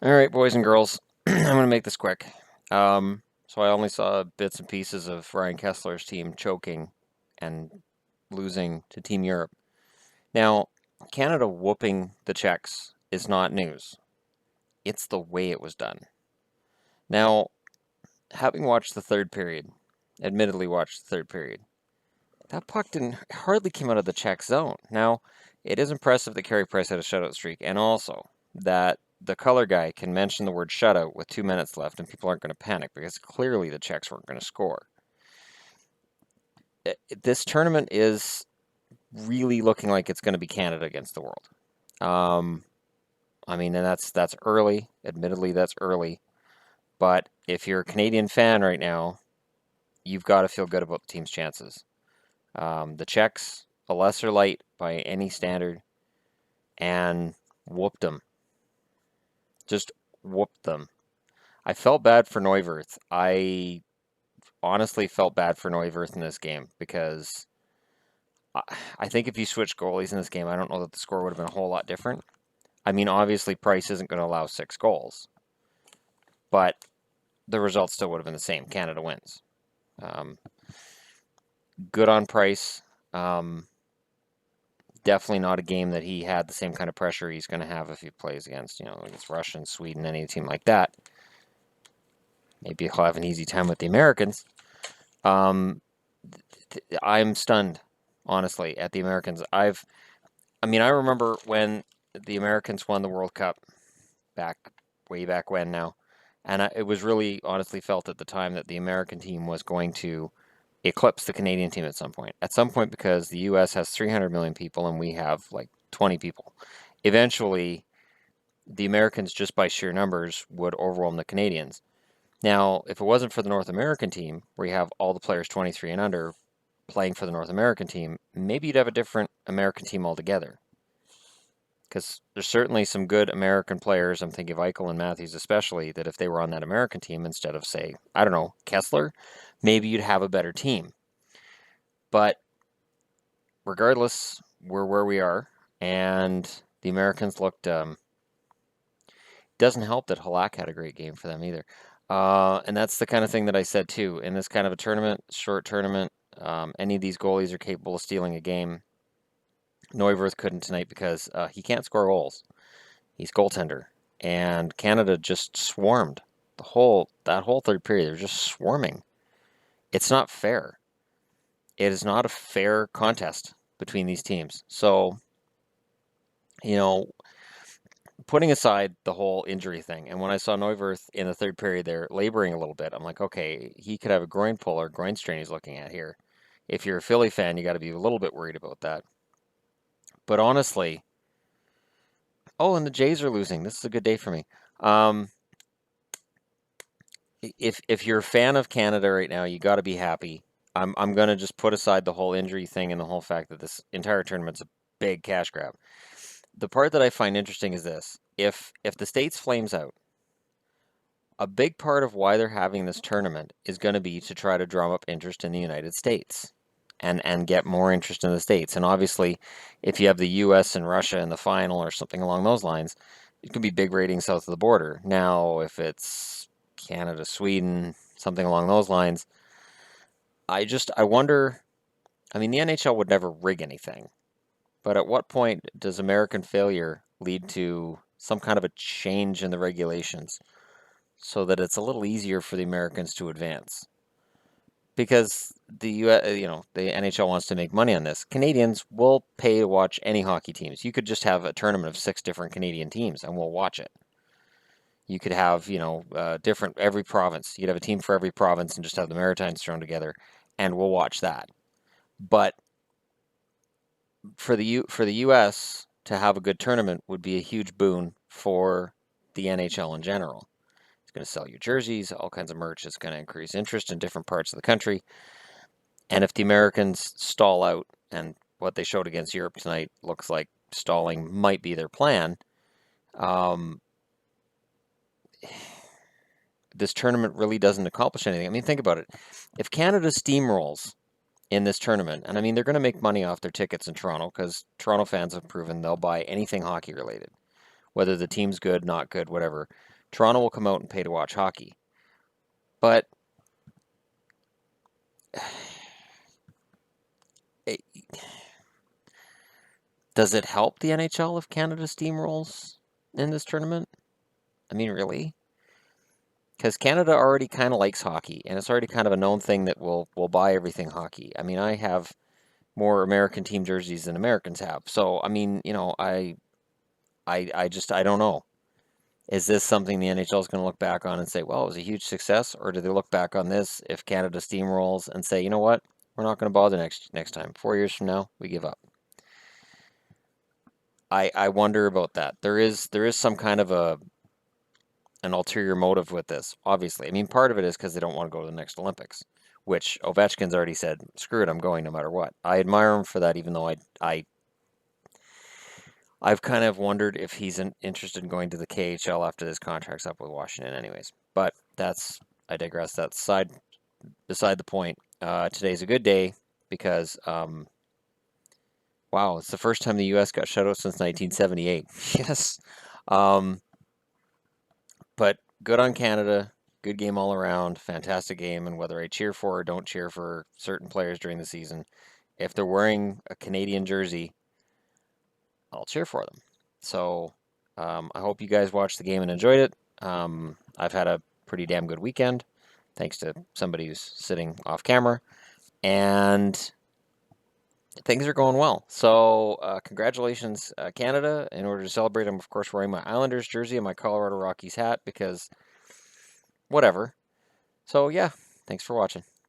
All right, boys and girls, I'm going to make this quick. So I only saw bits and pieces of Ryan Kessler's team choking and losing to Team Europe. Now, Canada whooping the Czechs is not news. It's the way it was done. Now, having watched the third period, admittedly watched the third period, that puck didn't hardly came out of the Czech zone. Now, it is impressive that Carey Price had a shutout streak, and also that the color guy can mention the word shutout with 2 minutes left, and people aren't going to panic because clearly the Czechs weren't going to score. This tournament is really looking like it's going to be Canada against the world. And that's early. Admittedly, that's early. But if you're a Canadian fan right now, you've got to feel good about the team's chances. The Czechs, a lesser light by any standard, and whooped them. Just whooped them. I felt bad for Neuwirth. I honestly felt bad for Neuwirth in this game because I think if you switch goalies in this game, I don't know that the score would have been a whole lot different. I mean, obviously, Price isn't going to allow 6 goals, but the result still would have been the same. Canada wins. Good on Price. Definitely not a game that he had the same kind of pressure he's going to have if he plays against Russia and Sweden, any team like that. Maybe he'll have an easy time with the Americans. I'm stunned, honestly, at the Americans. I remember when the Americans won the World Cup way back when now, and it was really honestly felt at the time that the American team was going to eclipse the Canadian team at some point. At some point, because the U.S. has 300 million people and we have like 20 people. Eventually, the Americans, just by sheer numbers, would overwhelm the Canadians. Now, if it wasn't for the North American team, where you have all the players 23 and under playing for the North American team, maybe you'd have a different American team altogether. Because there's certainly some good American players, I'm thinking of Eichel and Matthews especially, that if they were on that American team instead of, say, I don't know, Kessler, maybe you'd have a better team. But regardless, we're where we are, and the Americans looked... doesn't help that Halak had a great game for them either. And that's the kind of thing that I said too. In this kind of a tournament, short tournament, any of these goalies are capable of stealing a game. Neuwirth couldn't tonight because he can't score goals. He's goaltender. And Canada just swarmed. That whole third period, they're just swarming. It's not fair. It is not a fair contest between these teams. So, putting aside the whole injury thing, and when I saw Neuwirth in the third period there laboring a little bit, I'm like, okay, he could have a groin pull or groin strain he's looking at here. If you're a Philly fan, you got to be a little bit worried about that. But honestly, and the Jays are losing. This is a good day for me. If you're a fan of Canada right now, you got to be happy. I'm going to just put aside the whole injury thing and the whole fact that this entire tournament's a big cash grab. The part that I find interesting is this. If the States flames out, a big part of why they're having this tournament is going to be to try to drum up interest in the United States and get more interest in the States. And obviously, if you have the U.S. and Russia in the final or something along those lines, it could be big ratings south of the border. Now, if it's Canada, Sweden, something along those lines, I wonder, the NHL would never rig anything. But at what point does American failure lead to some kind of a change in the regulations so that it's a little easier for the Americans to advance? Because the NHL wants to make money on this. Canadians will pay to watch any hockey teams. You could just have a tournament of 6 different Canadian teams and we'll watch it. You could have, every province. You could have a team for every province and just have the Maritimes thrown together and we'll watch that. But for the U.S. to have a good tournament would be a huge boon for the NHL in general. It's going to sell you jerseys, all kinds of merch. It's going to increase interest in different parts of the country. And if the Americans stall out, and what they showed against Europe tonight looks like stalling might be their plan, this tournament really doesn't accomplish anything. Think about it. If Canada steamrolls in this tournament, and they're going to make money off their tickets in Toronto because Toronto fans have proven they'll buy anything hockey related. whether the team's good, not good, whatever. Toronto will come out and pay to watch hockey. But it, does it help the NHL if Canada steamrolls in this tournament? I mean, really? Because Canada already kind of likes hockey, and it's already kind of a known thing that we'll buy everything hockey. I mean, I have more American team jerseys than Americans have. So, I mean, I don't know. Is this something the NHL is going to look back on and say, well, it was a huge success? Or do they look back on this if Canada steamrolls and say, you know what? We're not going to bother next time. 4 years from now, we give up. I wonder about that. There is some kind of an ulterior motive with this, obviously. I mean, part of it is because they don't want to go to the next Olympics, which Ovechkin's already said, screw it, I'm going no matter what. I admire him for that, even though I've kind of wondered if he's interested in going to the KHL after this contract's up with Washington anyways. But I digress. That's beside the point. Today's a good day because, wow, it's the first time the U.S. got shut out since 1978. Yes. But good on Canada. Good game all around. Fantastic game. And whether I cheer for or don't cheer for certain players during the season, if they're wearing a Canadian jersey, I'll cheer for them. So I hope you guys watched the game and enjoyed it. I've had a pretty damn good weekend, thanks to somebody who's sitting off camera. And things are going well. So congratulations, Canada. In order to celebrate, I'm, of course, wearing my Islanders jersey and my Colorado Rockies hat because whatever. So, yeah, thanks for watching.